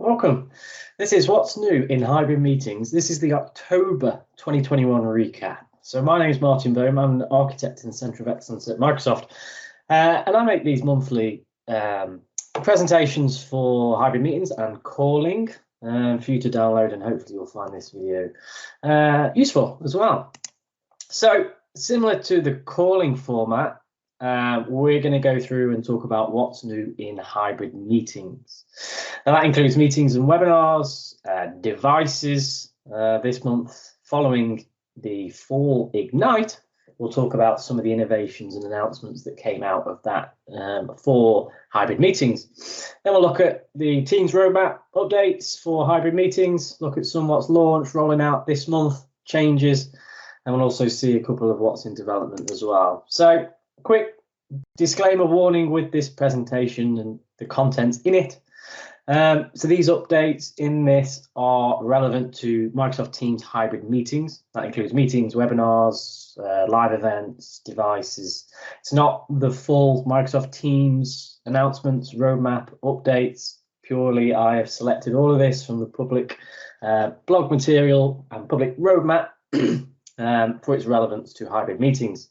welcome. This is what's new in hybrid meetings. This is the October 2021 recap. So my name is Martin Bohm. I'm an architect in the Centre of Excellence at Microsoft, and I make these monthly presentations for hybrid meetings and calling for you to download, and hopefully you'll find this video useful as well. So similar to the calling format, we're going to go through and talk about what's new in hybrid meetings. Now that includes meetings and webinars, devices this month. Following the fall Ignite, we'll talk about some of the innovations and announcements that came out of that for hybrid meetings. Then we'll look at the Teams roadmap updates for hybrid meetings, look at some what's launched, rolling out this month, changes, and we'll also see a couple of what's in development as well. So quick disclaimer warning with this presentation and the contents in it. So these updates in this are relevant to Microsoft Teams hybrid meetings. That includes meetings, webinars, live events, devices. It's not the full Microsoft Teams announcements, roadmap, updates. Purely, I have selected all of this from the public blog material and public roadmap for its relevance to hybrid meetings.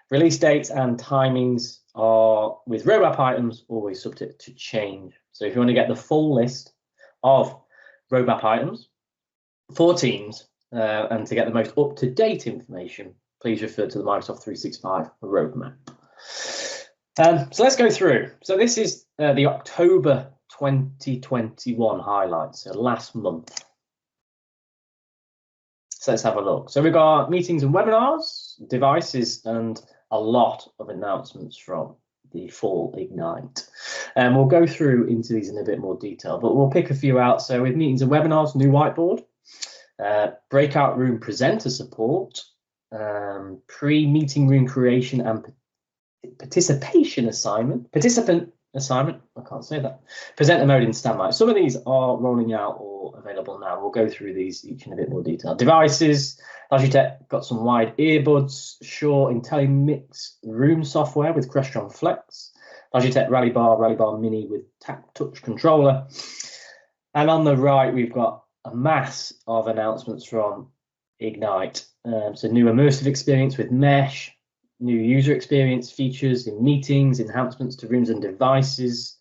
Release dates and timings are, with roadmap items, always subject to change. So if you want to get the full list of roadmap items for Teams and to get the most up-to-date information, please refer to the Microsoft 365 roadmap. So let's go through. So this is the October 2021 highlights, so last month. So let's have a look. So we've got meetings and webinars, devices, and a lot of announcements from the fall Ignite. And we'll go through into these in a bit more detail, but we'll pick a few out. So with meetings and webinars, new whiteboard, breakout room presenter support, pre-meeting room creation and participant assignment, I can't say that, presenter mode in standby. Some of these are rolling out or available now. We'll go through these each in a bit more detail. Devices, Logitech got some wide earbuds, Shure IntelliMix room software with Crestron Flex, Logitech Rally Bar Mini with tap touch controller. And on the right, we've got a mass of announcements from Ignite. So new immersive experience with Mesh, new user experience features in meetings, enhancements to rooms and devices,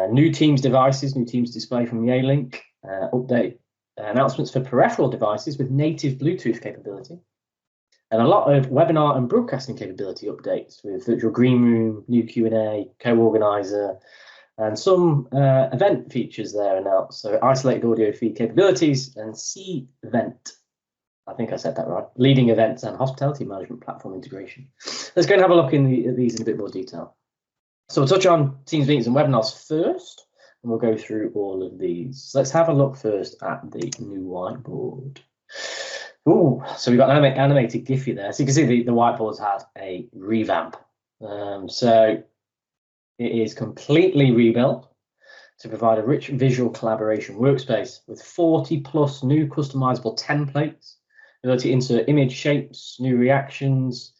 new Teams devices, new Teams display from Yealink, update announcements for peripheral devices with native Bluetooth capability, and a lot of webinar and broadcasting capability updates with virtual green room, new Q&A, CoOrganizer, and some event features there announced. So isolated audio feed capabilities and C-Event. I think I said that right. Leading events and hospitality management platform integration. Let's go and have a look at these in a bit more detail. So we'll touch on Teams meetings and webinars first, and we'll go through all of these. So let's have a look first at the new whiteboard. Ooh, so we've got an animated GIF there. So you can see the whiteboard's had a revamp. So it is completely rebuilt to provide a rich visual collaboration workspace with 40+ new customizable templates, ability to insert image shapes, new reactions,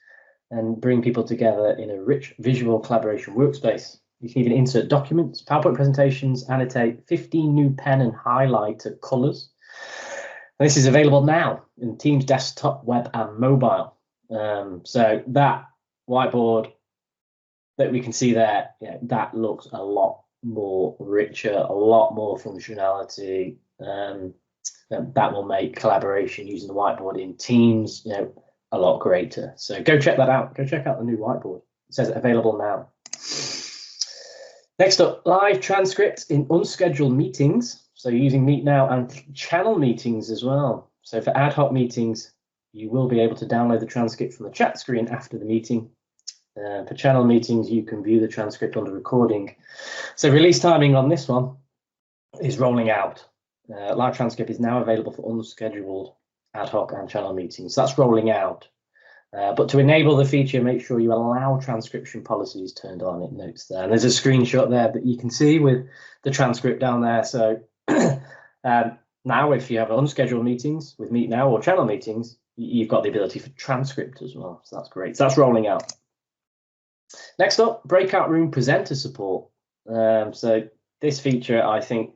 and bring people together in a rich visual collaboration workspace. You can even insert documents, PowerPoint presentations, annotate 15 new pen and highlighter colors. And this is available now in Teams desktop, web, and mobile. So that whiteboard that we can see there, that looks a lot more richer, a lot more functionality. That will make collaboration using the whiteboard in Teams, a lot greater. So go check that out. Go check out the new whiteboard. It says available now. Next up, live transcripts in unscheduled meetings. So using Meet Now and channel meetings as well. So for ad hoc meetings, you will be able to download the transcript from the chat screen after the meeting. For channel meetings, you can view the transcript under recording. So release timing on this one is rolling out. Live transcript is now available for unscheduled ad hoc and channel meetings. That's rolling out. But to enable the feature, make sure you allow transcription policies turned on. It notes there. And there's a screenshot there that you can see with the transcript down there. So now if you have unscheduled meetings with Meet Now or channel meetings, you've got the ability for transcript as well. So that's great. So that's rolling out. Next up, breakout room presenter support. So this feature, I think,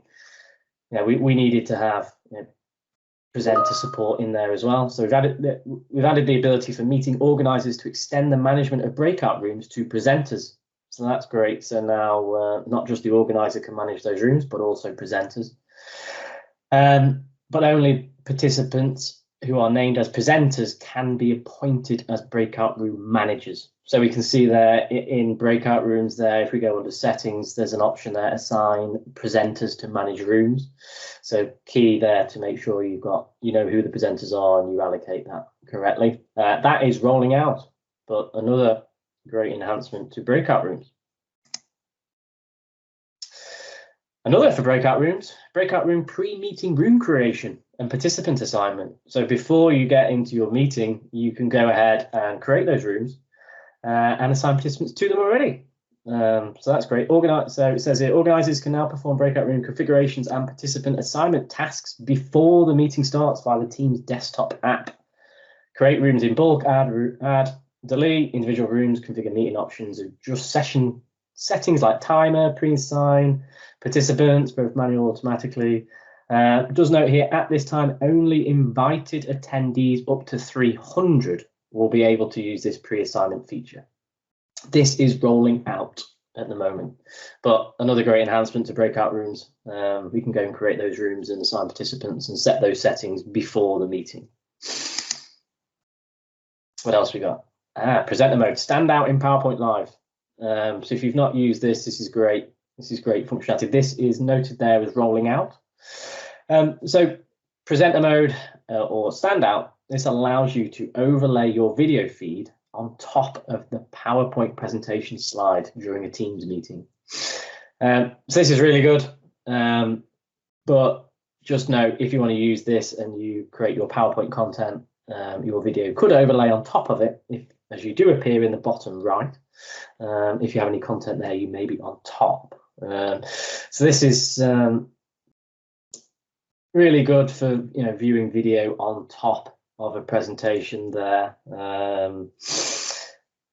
we needed to have presenter support in there as well. So we've added the ability for meeting organizers to extend the management of breakout rooms to presenters. So that's great. So now not just the organizer can manage those rooms, but also presenters. But only participants who are named as presenters can be appointed as breakout room managers. So we can see there in breakout rooms there, if we go under settings, there's an option there, assign presenters to manage rooms. So key there to make sure you know who the presenters are and you allocate that correctly. That is rolling out, but another great enhancement to breakout rooms. Another for breakout room pre-meeting room creation and participant assignment. So before you get into your meeting, you can go ahead and create those rooms and assign participants to them already. So that's great. So it says here, organizers can now perform breakout room configurations and participant assignment tasks before the meeting starts via the Teams desktop app. Create rooms in bulk, add, delete individual rooms, configure meeting options, adjust session settings like timer, pre-assign, participants, both manual automatically. Does note here, at this time, only invited attendees up to 300 will be able to use this pre-assignment feature. This is rolling out at the moment, but another great enhancement to breakout rooms. We can go and create those rooms and assign participants and set those settings before the meeting. What else we got? Presenter mode, Standout in PowerPoint Live. So if you've not used this, this is great. This is great functionality. This is noted there as rolling out. So presenter mode or Standout, this allows you to overlay your video feed on top of the PowerPoint presentation slide during a Teams meeting. So this is really good. But just note, if you want to use this and you create your PowerPoint content, your video could overlay on top of it as you do appear in the bottom right. If you have any content there, you may be on top. So this is really good for viewing video on top of a presentation there.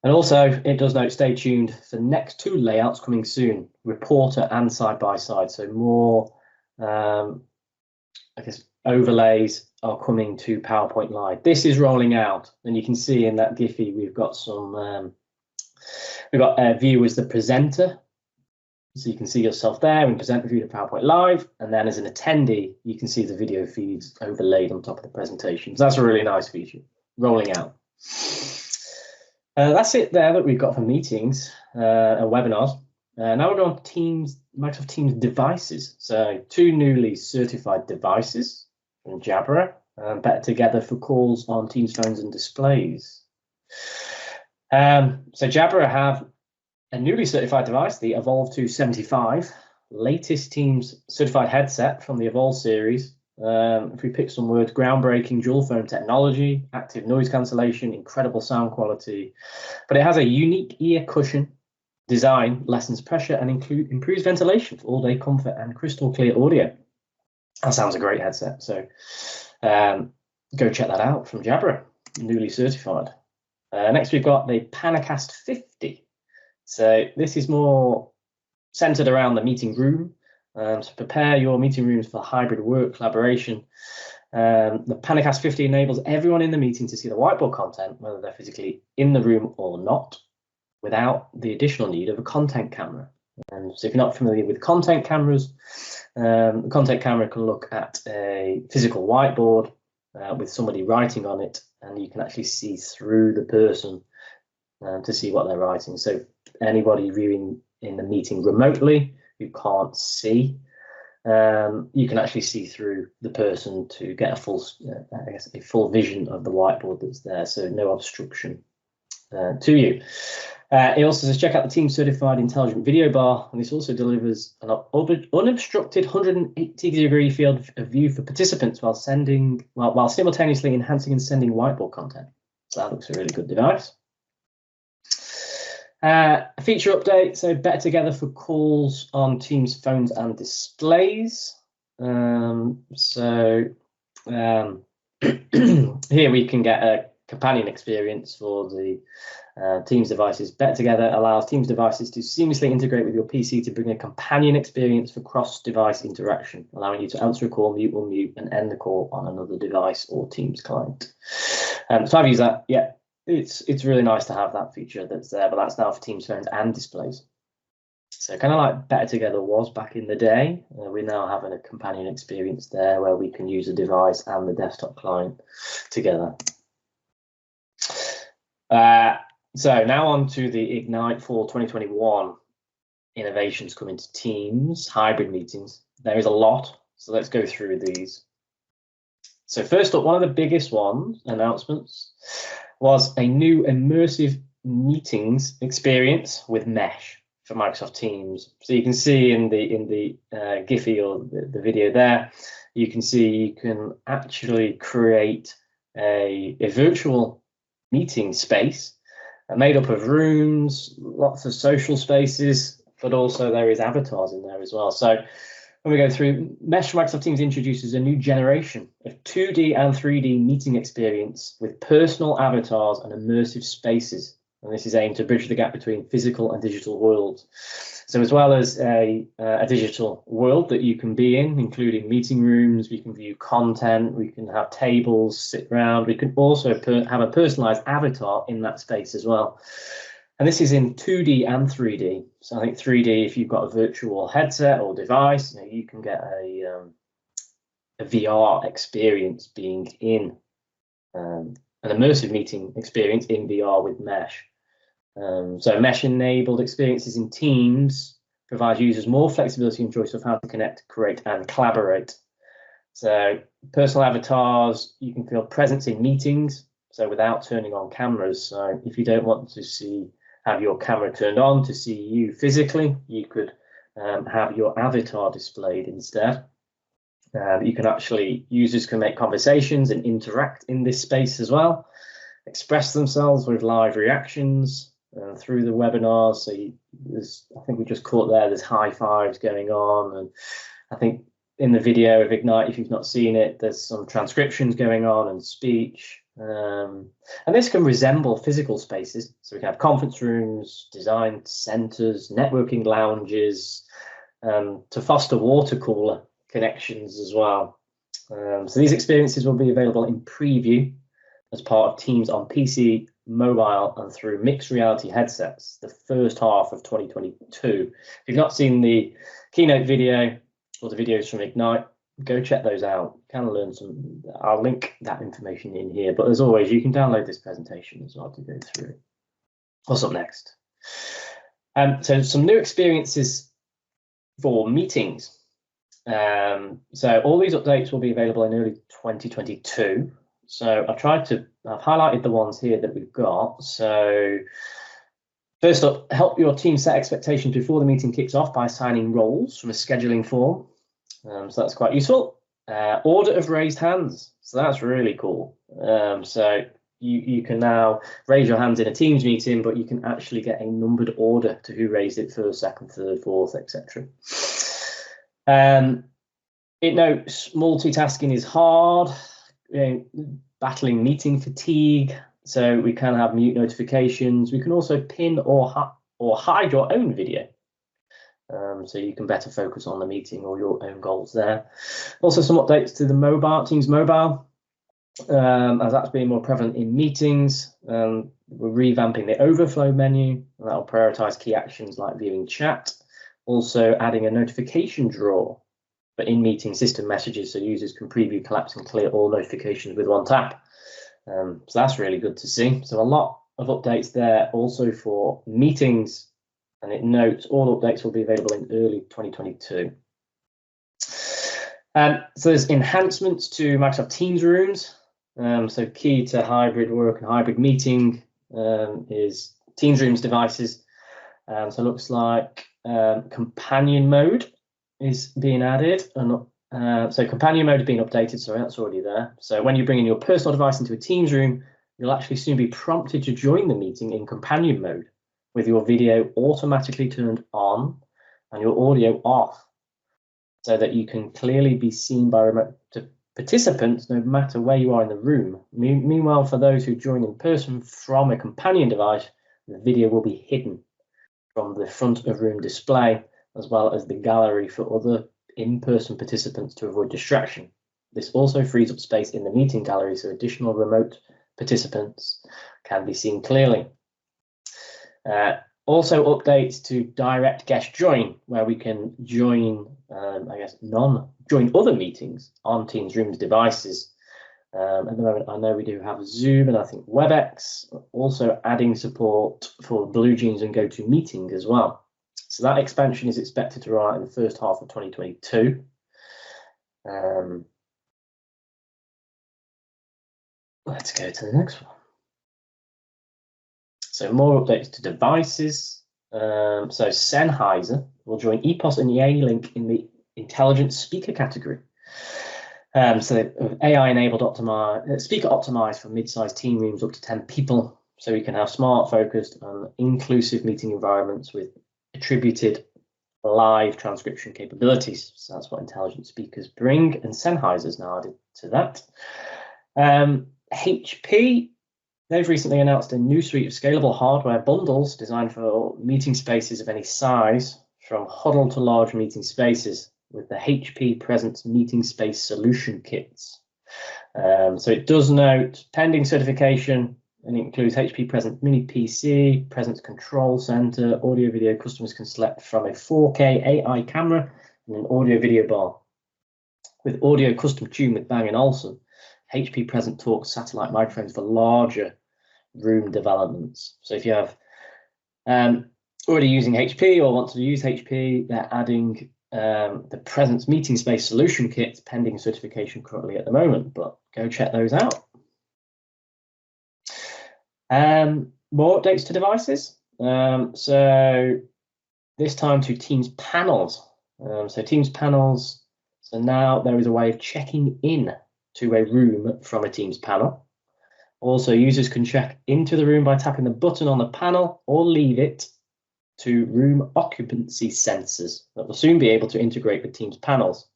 And also it does note, stay tuned for the next 2 layouts coming soon, reporter and side by side. So more I guess overlays are coming to PowerPoint Live. This is rolling out, and you can see in that Giphy we've got some we've got view as the presenter, so you can see yourself there in presenter view to PowerPoint Live, and then as an attendee you can see the video feeds overlaid on top of the presentation. So that's a really nice feature rolling out. That's it there that we've got for meetings and webinars. Now we're going to Microsoft Teams devices. So 2 newly certified devices from Jabra, better together for calls on Teams phones and displays. So Jabra have a newly certified device, the Evolve 275, latest Teams certified headset from the Evolve series. If we pick some words, groundbreaking dual phone technology, active noise cancellation, incredible sound quality, but it has a unique ear cushion design, lessens pressure and improves ventilation for all-day comfort and crystal clear audio. That sounds a great headset. So go check that out from Jabra, newly certified. Next, we've got the Panacast 50. So this is more centered around the meeting room. So prepare your meeting rooms for hybrid work collaboration. The Panacast 50 enables everyone in the meeting to see the whiteboard content, whether they're physically in the room or not, without the additional need of a content camera. So if you're not familiar with content cameras, the content camera can look at a physical whiteboard with somebody writing on it, and you can actually see through the person to see what they're writing. So anybody viewing in the meeting remotely who can't see, you can actually see through the person to get a full, a full vision of the whiteboard that's there. So no obstruction to you. It also says check out the Teams certified intelligent video bar, and this also delivers an unobstructed 180-degree field of view for participants while simultaneously enhancing and sending whiteboard content. So that looks a really good device. A feature update, so better together for calls on Teams phones and displays. Here we can get a companion experience for the Teams devices. Better Together allows Teams devices to seamlessly integrate with your PC to bring a companion experience for cross-device interaction, allowing you to answer a call, mute or mute, and end the call on another device or Teams client. So I've used that. Yeah, it's really nice to have that feature that's there, but that's now for Teams phones and displays. So kind of like Better Together was back in the day, we're now having a companion experience there where we can use a device and the desktop client together. So now on to the Ignite Fall 2021 innovations coming to Teams, hybrid meetings. There is a lot, so let's go through these. So first up, one of the biggest announcements was a new immersive meetings experience with Mesh for Microsoft Teams. So you can see in the Giphy or the video there, you can see you can actually create a virtual meeting space made up of rooms, lots of social spaces, but also there is avatars in there as well. So when we go through, Mesh for Microsoft Teams introduces a new generation of 2D and 3D meeting experience with personal avatars and immersive spaces. And this is aimed to bridge the gap between physical and digital worlds. So as well as a digital world that you can be in, including meeting rooms, we can view content, we can have tables, sit around, we can also have a personalized avatar in that space as well. And this is in 2D and 3D. So I think 3D, if you've got a virtual headset or device, you can get a VR experience being in an immersive meeting experience in VR with Mesh. So Mesh-enabled experiences in Teams provide users more flexibility and choice of how to connect, create, and collaborate. So personal avatars, you can feel presence in meetings, so without turning on cameras. So if you don't want to have your camera turned on to see you physically, you could have your avatar displayed instead. You can users can make conversations and interact in this space as well, express themselves with live reactions through the webinars. So I think we just caught there's high fives going on, and I think in the video of Ignite, if you've not seen it, there's some transcriptions going on and speech. And this can resemble physical spaces. So we can have conference rooms, design centers, networking lounges, to foster water cooler connections as well. So these experiences will be available in preview as part of Teams on PC, mobile, and through mixed reality headsets the first half of 2022. If you've not seen the keynote video or the videos from Ignite, go check those out. You can learn some. I'll link that information in here, but as always, you can download this presentation as well to go through. What's up next? So some new experiences for meetings. So all these updates will be available in early 2022. So I've highlighted the ones here that we've got. So first up, help your team set expectations before the meeting kicks off by assigning roles from a scheduling form. So that's quite useful. Order of raised hands. So that's really cool. So you can now raise your hands in a Teams meeting, but you can actually get a numbered order to who raised it first, second, third, fourth, etc. It notes multitasking is hard, battling meeting fatigue. So we can have mute notifications. We can also pin or hide your own video. So you can better focus on the meeting or your own goals there. Also some updates to the Teams mobile, as that's being more prevalent in meetings. We're revamping the overflow menu, and that will prioritize key actions like viewing chat. Also adding a notification drawer for in-meeting system messages so users can preview, collapse, and clear all notifications with one tap. So that's really good to see. So a lot of updates there also for meetings, and it notes all updates will be available in early 2022. So there's enhancements to Microsoft Teams rooms. So key to hybrid work and hybrid meeting is Teams rooms devices. So it looks like companion mode is being added, and so companion mode is being updated. Sorry, that's already there. So when you bring in your personal device into a Teams room, you'll actually soon be prompted to join the meeting in companion mode with your video automatically turned on and your audio off, so that you can clearly be seen by remote participants no matter where you are in the room. Meanwhile, for those who join in person from a companion device, the video will be hidden from the front of room display, as well as the gallery for other in-person participants to avoid distraction. This also frees up space in the meeting gallery so additional remote participants can be seen clearly. Also updates to direct guest join, where we can join, join other meetings on Teams Rooms devices. At the moment, I know we do have Zoom and I think WebEx, also adding support for BlueJeans and GoToMeeting as well. So that expansion is expected to roll out in the first half of 2022. Let's go to the next one. So more updates to devices. So Sennheiser will join EPOS and Yealink in the intelligent speaker category. So AI-enabled speaker optimized for mid-sized team rooms up to 10 people. So we can have smart, focused, and inclusive meeting environments with attributed live transcription capabilities. So that's what intelligent speakers bring, and Sennheiser's now added to that. HP, they've recently announced a new suite of scalable hardware bundles designed for meeting spaces of any size, from huddle to large meeting spaces, with the HP Presence Meeting Space Solution Kits. So it does note pending certification, and it includes HP Presence Mini PC, Presence Control Center, audio video customers can select from a 4K AI camera and an audio video bar. With audio custom tuned with Bang & Olufsen, HP Present Talk satellite microphones for larger room developments. So if you have already using HP or want to use HP, they're adding the Presence Meeting Space Solution Kit, pending certification currently at the moment, but go check those out. More updates to devices. So this time to Teams panels. So Teams panels, so now there is a way of checking in to a room from a Teams panel. Also, users can check into the room by tapping the button on the panel or leave it to room occupancy sensors that will soon be able to integrate with Teams panels.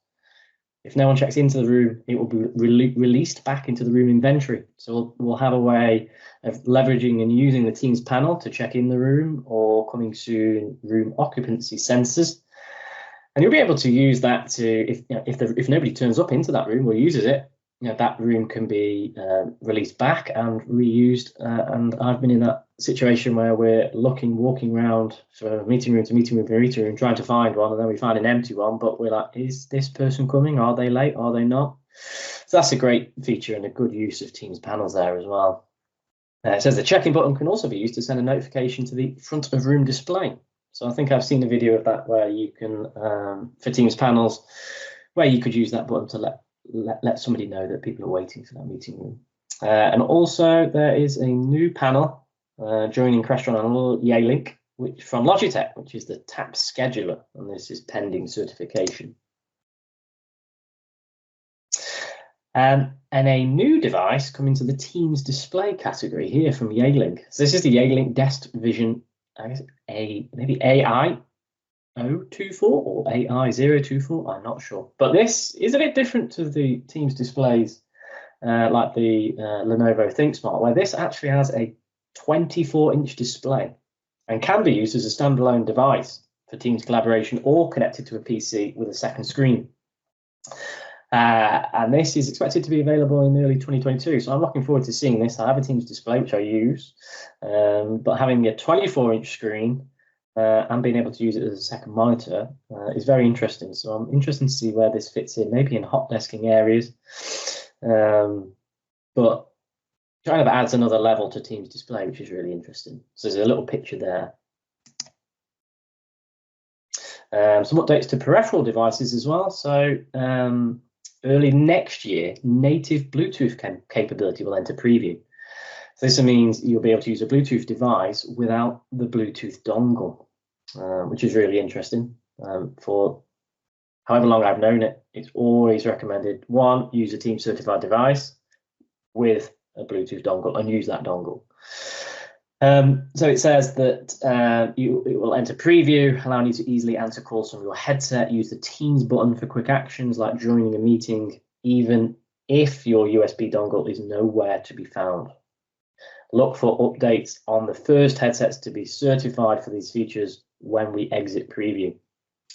If no one checks into the room, it will be released back into the room inventory. So we'll have a way of leveraging and using the Teams panel to check in the room, or coming soon, room occupancy sensors. And you'll be able to use that to, if nobody turns up into that room or uses it, that room can be released back and reused. And I've been in that situation where we're walking around from meeting room to meeting room to meeting room, trying to find one, and then we find an empty one, but we're like, is this person coming? Are they late? Are they not? So that's a great feature and a good use of Teams panels there as well. It says the check-in button can also be used to send a notification to the front of room display. So I think I've seen a video of that where you can, for Teams panels, where you could use that button to let somebody know that people are waiting for that meeting room. And also there is a new panel joining Crestron and Yealink, which from Logitech, which is the Tap Scheduler, and this is pending certification. And a new device coming to the Teams display category here from Yealink. So this is the Yealink Desk Vision, I guess maybe AI 024 or AI 024, I'm not sure. But this is a bit different to the Teams displays like the Lenovo ThinkSmart, where this actually has a 24-inch display and can be used as a standalone device for Teams collaboration or connected to a PC with a second screen. And this is expected to be available in early 2022. So I'm looking forward to seeing this. I have a Teams display, which I use, but having a 24-inch screen and being able to use it as a second monitor is very interesting. So I'm interested to see where this fits in, maybe in hot desking areas. But kind of adds another level to Teams display, which is really interesting. So there's a little picture there. Some updates to peripheral devices as well. So early next year, native Bluetooth capability will enter preview. So this means you'll be able to use a Bluetooth device without the Bluetooth dongle, which is really interesting. For however long I've known it, it's always recommended, one, use a Teams certified device with a Bluetooth dongle and use that dongle. So it says that it will enter preview, allowing you to easily answer calls from your headset, use the Teams button for quick actions like joining a meeting, even if your USB dongle is nowhere to be found. Look for updates on the first headsets to be certified for these features when we exit preview.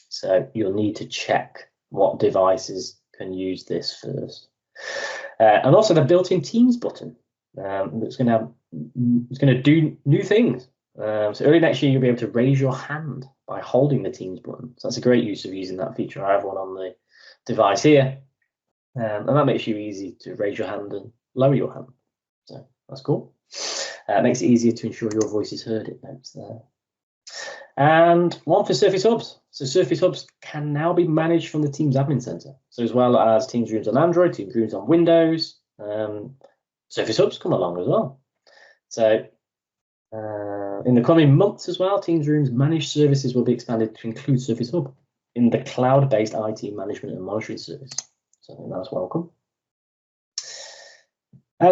So you'll need to check what devices can use this first. And also the built-in Teams button that's going to do new things. So early next year, you'll be able to raise your hand by holding the Teams button. So that's a great use of using that feature. I have one on the device here, and that makes you easy to raise your hand and lower your hand. So that's cool. It makes it easier to ensure your voice is heard, it notes there. And one for Surface Hubs. So Surface Hubs can now be managed from the Teams Admin Center. So as well as Teams Rooms on Android, Teams Rooms on Windows, Surface Hubs come along as well. So in the coming months as well, Teams Rooms managed services will be expanded to include Surface Hub in the cloud-based IT management and monitoring service. So I think that's welcome.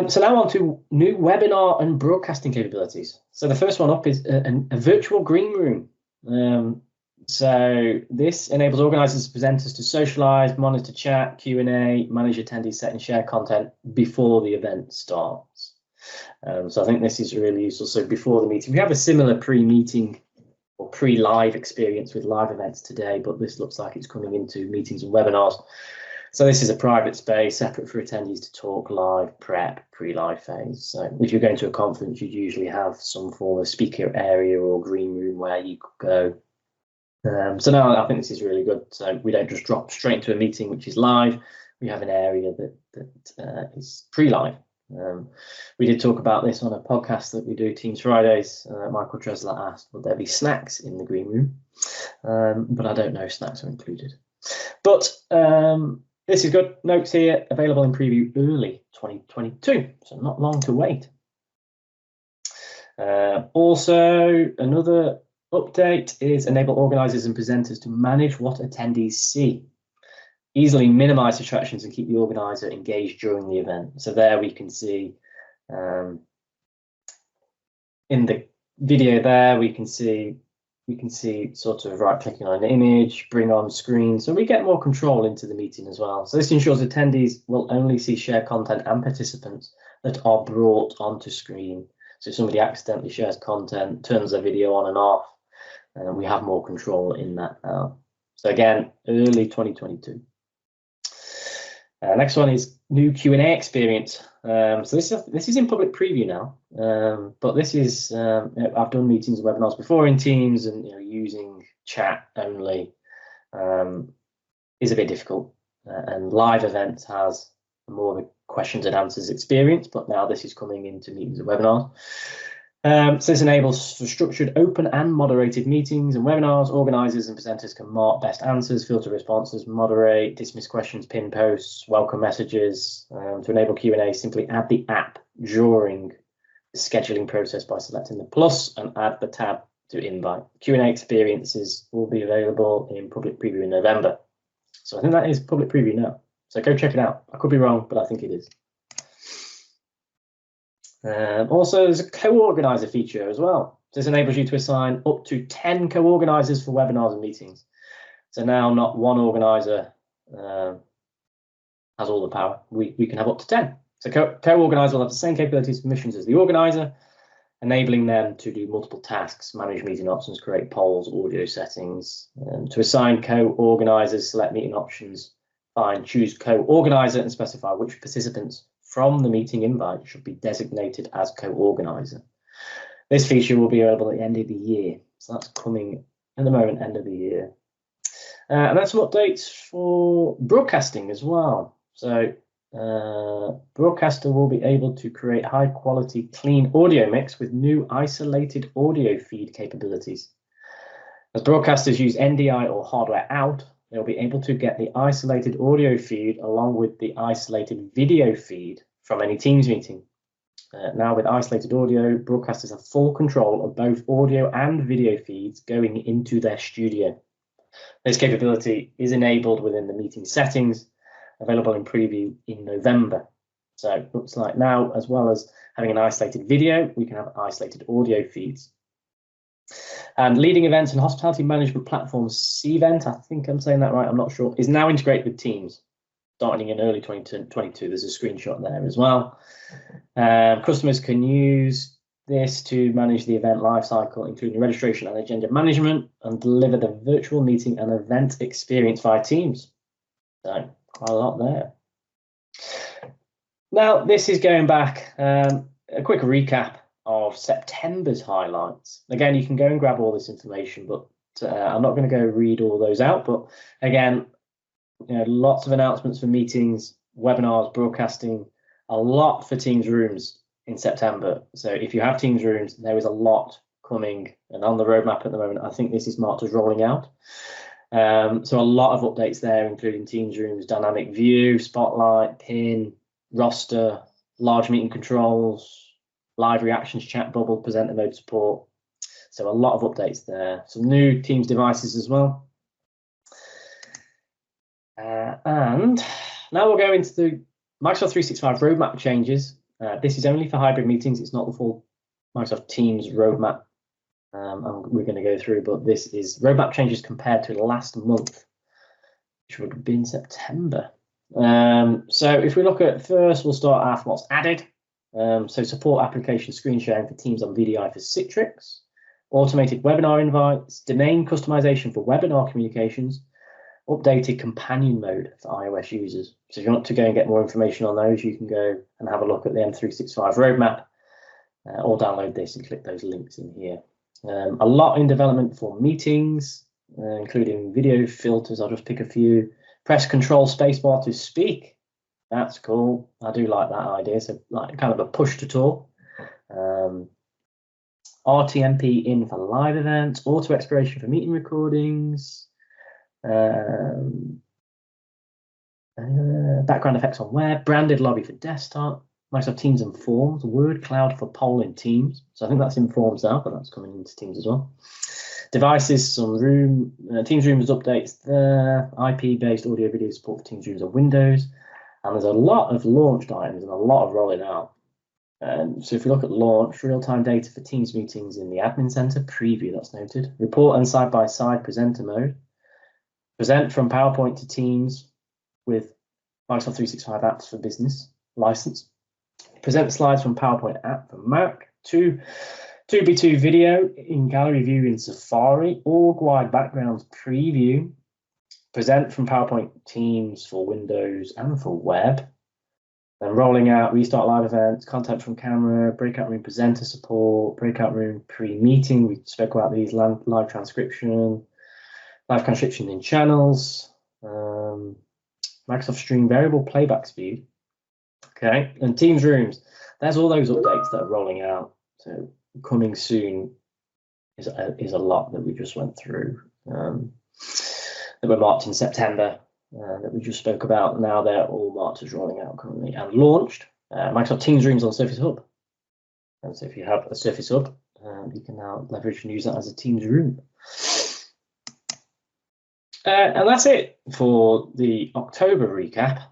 So now on to new webinar and broadcasting capabilities. So the first one up is a virtual green room. So this enables organizers and presenters to socialize, monitor chat, Q&A, manage attendees, set and share content before the event starts. So I think this is really useful. So before the meeting, we have a similar pre-meeting or pre-live experience with live events today, but this looks like it's coming into meetings and webinars. So this is a private space separate for attendees to talk live, prep, pre-live phase. So if you're going to a conference, you'd usually have some form of speaker area or green room where you could go. So now I think this is really good. So we don't just drop straight into a meeting, which is live. We have an area that is pre-live. We did talk about this on a podcast that we do, Teams Fridays. Michael Tresler asked, would there be snacks in the green room? But I don't know if snacks are included. But this is good. Notes here, available in preview early 2022, so not long to wait. Also, another update is enable organizers and presenters to manage what attendees see. Easily minimize distractions and keep the organizer engaged during the event. So there we can see in the video there, we can see sort of right clicking on an image, bring on screen. So we get more control into the meeting as well. So this ensures attendees will only see shared content and participants that are brought onto screen. So if somebody accidentally shares content, turns their video on and off, we have more control in that now. So again, early 2022. Next one is new Q&A experience. So this is in public preview now, but this is I've done meetings and webinars before in Teams, and using chat only is a bit difficult. And live events has more of a questions and answers experience, but now this is coming into meetings and webinars. So this enables for structured, open and moderated meetings and webinars. Organizers and presenters can mark best answers, filter responses, moderate, dismiss questions, pin posts, welcome messages. To enable Q&A, simply add the app during the scheduling process by selecting the plus and add the tab to invite. Q&A experiences will be available in public preview in November. So I think that is public preview now. So go check it out. I could be wrong, but I think it is. Also, there's a co-organizer feature as well. This enables you to assign up to 10 co-organizers for webinars and meetings. So now not one organizer has all the power. We can have up to 10. So co-organizer will have the same capabilities and permissions as the organizer, enabling them to do multiple tasks, manage meeting options, create polls, audio settings. To assign co-organizers, select meeting options, choose co-organizer and specify which participants from the meeting invite should be designated as co-organizer. This feature will be available at the end of the year. So that's coming at the moment, end of the year. And then some updates for broadcasting as well. So Broadcaster will be able to create high quality, clean audio mix with new isolated audio feed capabilities. As broadcasters use NDI or hardware out, they'll be able to get the isolated audio feed along with the isolated video feed from any Teams meeting. Now with isolated audio, broadcasters have full control of both audio and video feeds going into their studio. This capability is enabled within the meeting settings, available in preview in November. So it looks like now, as well as having an isolated video, we can have isolated audio feeds. And leading events and hospitality management platform, Cvent, I think I'm saying that right, I'm not sure, is now integrated with Teams. starting in early 2022. There's a screenshot there as well. Customers can use this to manage the event lifecycle, including registration and agenda management, and deliver the virtual meeting and event experience via Teams. So quite a lot there. Now, this is going back, a quick recap of September's highlights. Again, you can go and grab all this information, but I'm not going to go read all those out. But again, lots of announcements for meetings, webinars, broadcasting, a lot for Teams Rooms in September. So if you have Teams Rooms, there is a lot coming and on the roadmap at the moment. I think this is marked as rolling out. So a lot of updates there, including Teams Rooms, dynamic view, spotlight, pin, roster, large meeting controls, live reactions, chat bubble, presenter mode support. So a lot of updates there. Some new Teams devices as well. And now we'll go into the Microsoft 365 roadmap changes. This is only for hybrid meetings. It's not the full Microsoft Teams roadmap we're going to go through, but this is roadmap changes compared to last month, which would have been September. So if we look at first, we'll start off what's added. So support application screen sharing for Teams on VDI for Citrix, automated webinar invites, domain customization for webinar communications, updated companion mode for iOS users. So if you want to go and get more information on those, you can go and have a look at the M365 roadmap or download this and click those links in here. A lot in development for meetings, including video filters. I'll just pick a few. Press Control Spacebar to speak. That's cool. I do like that idea. So like kind of a push to talk. RTMP in for live events, auto expiration for meeting recordings, background effects on web, branded lobby for desktop, Microsoft Teams and Forms, word cloud for poll in Teams. So I think that's in Forms now, but that's coming into Teams as well. Devices, some room, Teams Rooms updates there, IP-based audio video support for Teams Rooms on Windows. And there's a lot of launched items and a lot of rolling out. So if we look at launch, real-time data for Teams meetings in the admin center, preview, that's noted. Report and side-by-side presenter mode. Present from PowerPoint to Teams with Microsoft 365 apps for business license. Present slides from PowerPoint app for Mac. 2x2 video in gallery view in Safari. Org-wide backgrounds preview. Present from PowerPoint Teams for Windows and for web. Then rolling out, restart live events, content from camera, breakout room presenter support, breakout room pre-meeting. We spoke about these, live transcription in channels, Microsoft Stream variable playback speed. Okay, and Teams Rooms. There's all those updates that are rolling out. So coming soon is a lot that we just went through. That were marked in September, that we just spoke about. Now they're all marked as rolling out currently and launched. Microsoft Teams Rooms on Surface Hub. And so if you have a Surface Hub, you can now leverage and use that as a Teams Room. And that's it for the October recap.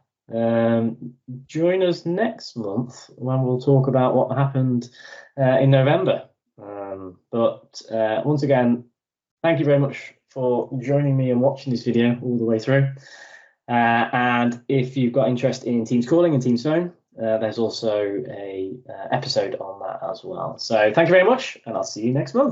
Join us next month when we'll talk about what happened in November. But once again, thank you very much for joining me and watching this video all the way through. And if you've got interest in Teams calling and Teams phone, there's also a episode on that as well. So thank you very much, and I'll see you next month.